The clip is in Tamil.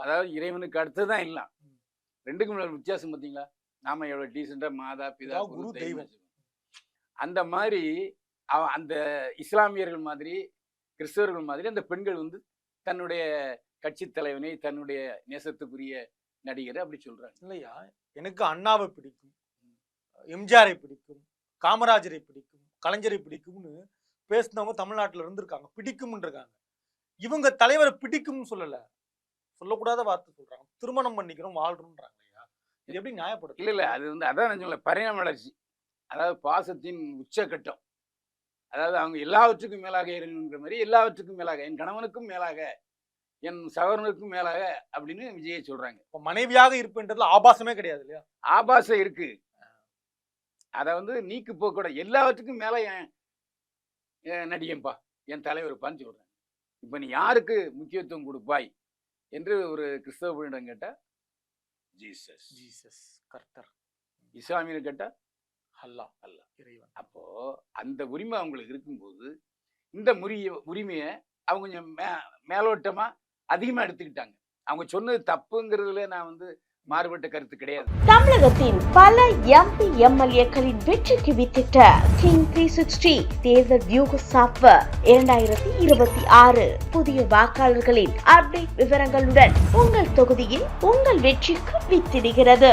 அதாவது இறைவனுக்கு அடுத்ததான் எல்லாம். ரெண்டுக்கும் உள்ள வித்தியாசம் பார்த்தீங்களா? நாம எவ்வளவு டீசெண்டா மாதா பிதா குரு தெய்வம். அந்த மாதிரி அந்த இஸ்லாமியர்கள் மாதிரி கிறிஸ்தவர்கள் மாதிரி அந்த பெண்கள் வந்து தன்னுடைய கட்சி தலைவனை தன்னுடைய நேசத்துக்குரிய நடிகரை அப்படி சொல்றாங்க. இல்லையா, எனக்கு அண்ணாவை பிடிக்கும், எம்ஜிஆரை பிடிக்கும், காமராஜரை பிடிக்கும், கலைஞரை பிடிக்கும்னு பேசினவங்க தமிழ்நாட்டில் இருந்திருக்காங்க, பிடிக்கும்னு இருக்காங்க. இவங்க தலைவரை பிடிக்கும்னு சொல்லக்கூடாத வார்த்தை சொல்றாங்க. திருமணம் பண்ணிக்கிறோம் வாழ்றோம்ன்றாங்க. இது எப்படி நியாயப்படுது? இல்ல அது வந்து அதான் நான் சொல்ல பரிணாம வளர்ச்சி. அதாவது பாசத்தின் உச்சகட்டம். அதாவது அவங்க எல்லாவற்றுக்கும் மேலாக இருங்கிற மாதிரி எல்லாவற்றுக்கும் மேலாக என் கணவனுக்கும் மேலாக என் சகோதரனுக்கும் மேலாக அப்படின்னு விஜயை சொல்றாங்க. இப்போ மனைவியாக இருப்புன்றதுல ஆபாசமே கிடையாது இல்லையா? ஆபாசம் இருக்கு. அதை வந்து நீக்கு போக்கூட எல்லாவற்றுக்கும் மேல என் நடிகன்பா என் தலைவருப்பான்னு சொல்றேன். இப்ப நீ யாருக்கு முக்கியத்துவம் கொடுப்பாய் என்று ஒரு கிறிஸ்தவ பெண்ணிடம் கேட்டா ஜீசஸ் ஜீசஸ் கர்த்தர், இஸ்லாமியர் கேட்டா அல்லாஹ் அல்லாஹ் இறைவன். அப்போ அந்த உரிமை அவங்களுக்கு இருக்கும்போது இந்த உரிமையை அவங்க கொஞ்சம் மேலோட்டமா அதிகமா எடுத்துக்கிட்டாங்க. அவங்க சொன்னது தப்புங்கிறதுல நான் வந்து மாறுபட்ட கருத்து கிடையாது. தமிழகத்தின் பல எம்பி எம்எல்ஏக்களின் வெற்றிக்கு வித்திட்ட கிங் 360 தேர்தல் வியூக சாப்ட்வேர் 2026 புதிய வாக்காளர்களின் அப்டேட் விவரங்களுடன் உங்கள் தொகுதியில் உங்கள் வெற்றிக்கு வித்திடுகிறது.